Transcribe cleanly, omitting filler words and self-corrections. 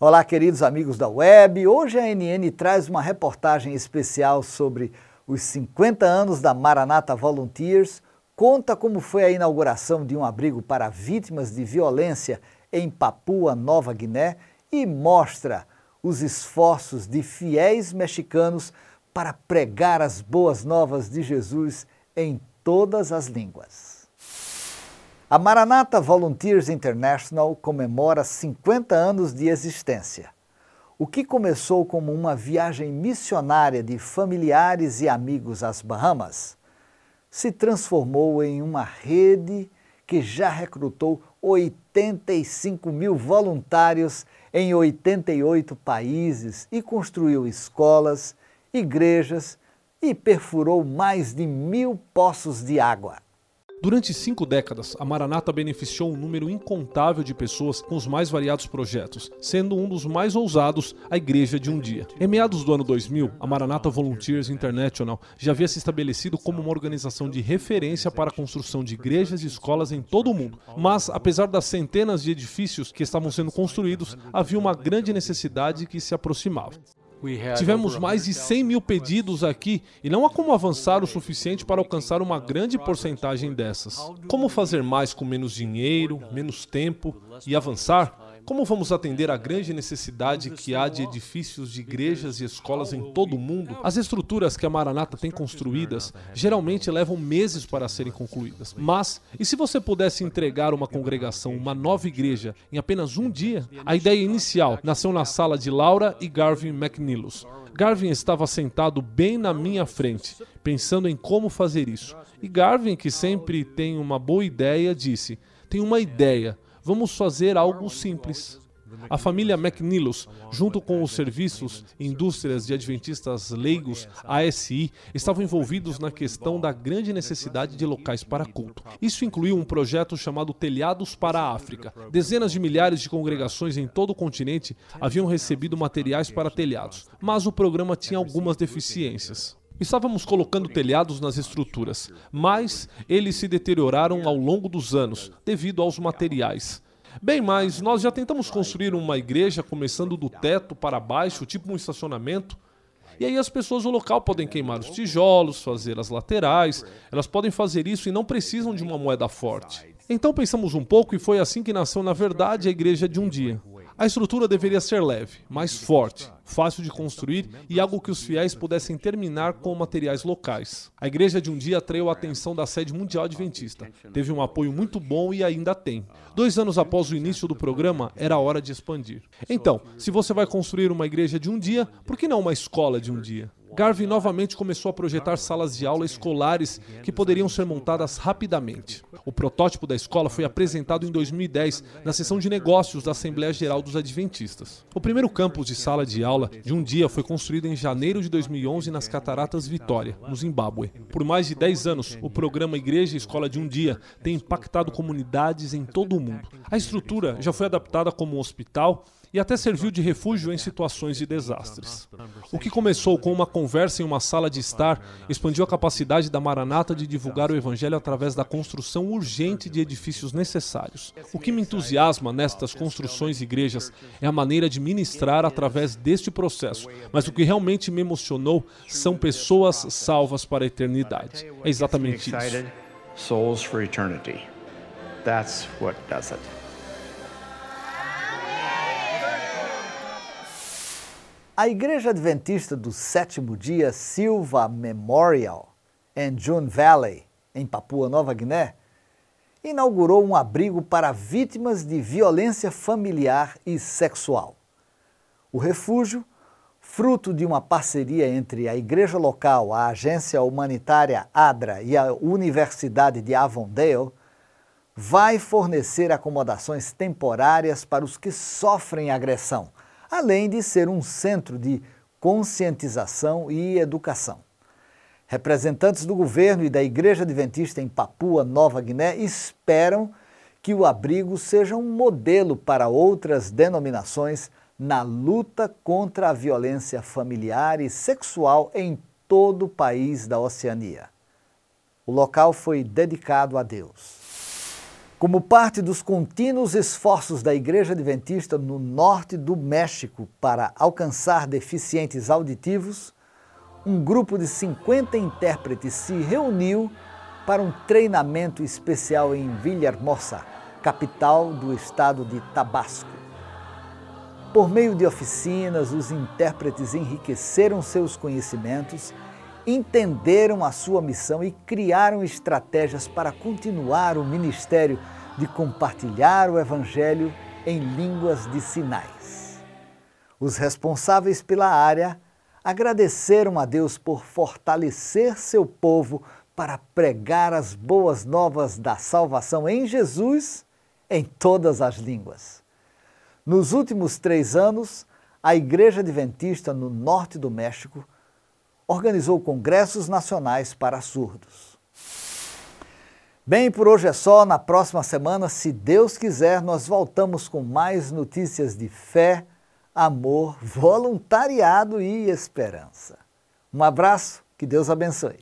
Olá, queridos amigos da web. Hoje a ANN traz uma reportagem especial sobre os 50 anos da Maranatha Volunteers, conta como foi a inauguração de um abrigo para vítimas de violência em Papua Nova Guiné e mostra os esforços de fiéis mexicanos para pregar as boas novas de Jesus em todas as línguas. A Maranatha Volunteers International comemora 50 anos de existência. O que começou como uma viagem missionária de familiares e amigos às Bahamas, se transformou em uma rede que já recrutou 85 mil voluntários em 88 países e construiu escolas, igrejas e perfurou mais de 1.000 poços de água. Durante 5 décadas, a Maranatha beneficiou um número incontável de pessoas com os mais variados projetos, sendo um dos mais ousados a Igreja de um Dia. Em meados do ano 2000, a Maranatha Volunteers International já havia se estabelecido como uma organização de referência para a construção de igrejas e escolas em todo o mundo. Mas, apesar das centenas de edifícios que estavam sendo construídos, havia uma grande necessidade que se aproximava. Tivemos mais de 100 mil pedidos aqui e não há como avançar o suficiente para alcançar uma grande porcentagem dessas. Como fazer mais com menos dinheiro, menos tempo e avançar? Como vamos atender a grande necessidade que há de edifícios de igrejas e escolas em todo o mundo? As estruturas que a Maranatha tem construídas geralmente levam meses para serem concluídas. Mas, e se você pudesse entregar uma congregação, uma nova igreja, em apenas um dia? A ideia inicial nasceu na sala de Laura e Garvin McNeilus. Garvin estava sentado bem na minha frente, pensando em como fazer isso. E Garvin, que sempre tem uma boa ideia, disse: "Tenho uma ideia. Vamos fazer algo simples." A família McNeilus, junto com os serviços e indústrias de adventistas leigos, ASI, estavam envolvidos na questão da grande necessidade de locais para culto. Isso incluiu um projeto chamado Telhados para a África. Dezenas de milhares de congregações em todo o continente haviam recebido materiais para telhados, mas o programa tinha algumas deficiências. Estávamos colocando telhados nas estruturas, mas eles se deterioraram ao longo dos anos, devido aos materiais. Bem, mas nós já tentamos construir uma igreja começando do teto para baixo, tipo um estacionamento. E aí as pessoas do local podem queimar os tijolos, fazer as laterais, elas podem fazer isso e não precisam de uma moeda forte. Então pensamos um pouco e foi assim que nasceu na verdade a Igreja de um Dia. A estrutura deveria ser leve, mais forte, fácil de construir e algo que os fiéis pudessem terminar com materiais locais. A Igreja de um Dia atraiu a atenção da sede mundial adventista. Teve um apoio muito bom e ainda tem. 2 anos após o início do programa, era hora de expandir. Então, se você vai construir uma igreja de um dia, por que não uma escola de um dia? Garvin novamente começou a projetar salas de aula escolares que poderiam ser montadas rapidamente. O protótipo da escola foi apresentado em 2010 na sessão de negócios da Assembleia Geral dos Adventistas. O primeiro campus de sala de aula de um dia foi construído em janeiro de 2011 nas Cataratas Vitória, no Zimbábue. Por mais de 10 anos, o programa Igreja e Escola de um Dia tem impactado comunidades em todo o mundo. A estrutura já foi adaptada como um hospital e até serviu de refúgio em situações de desastres. O que começou com uma conversa em uma sala de estar, expandiu a capacidade da Maranatha de divulgar o Evangelho através da construção urgente de edifícios necessários. O que me entusiasma nestas construções e igrejas é a maneira de ministrar através deste processo, mas o que realmente me emocionou são pessoas salvas para a eternidade. É exatamente isso. Souls for eternity. That's what does it. A Igreja Adventista do Sétimo Dia Silva Memorial, em June Valley, em Papua Nova Guiné, inaugurou um abrigo para vítimas de violência familiar e sexual. O refúgio, fruto de uma parceria entre a igreja local, a agência humanitária ADRA e a Universidade de Avondale, vai fornecer acomodações temporárias para os que sofrem agressão, além de ser um centro de conscientização e educação. Representantes do governo e da Igreja Adventista em Papua Nova Guiné esperam que o abrigo seja um modelo para outras denominações na luta contra a violência familiar e sexual em todo o país da Oceania. O local foi dedicado a Deus. Como parte dos contínuos esforços da Igreja Adventista no norte do México para alcançar deficientes auditivos, um grupo de 50 intérpretes se reuniu para um treinamento especial em Villahermosa, capital do estado de Tabasco. Por meio de oficinas, os intérpretes enriqueceram seus conhecimentos, entenderam a sua missão e criaram estratégias para continuar o ministério de compartilhar o Evangelho em línguas de sinais. Os responsáveis pela área agradeceram a Deus por fortalecer seu povo para pregar as boas novas da salvação em Jesus em todas as línguas. Nos últimos 3 anos, a Igreja Adventista no norte do México organizou congressos nacionais para surdos. Bem, por hoje é só. Na próxima semana, se Deus quiser, nós voltamos com mais notícias de fé, amor, voluntariado e esperança. Um abraço, que Deus abençoe.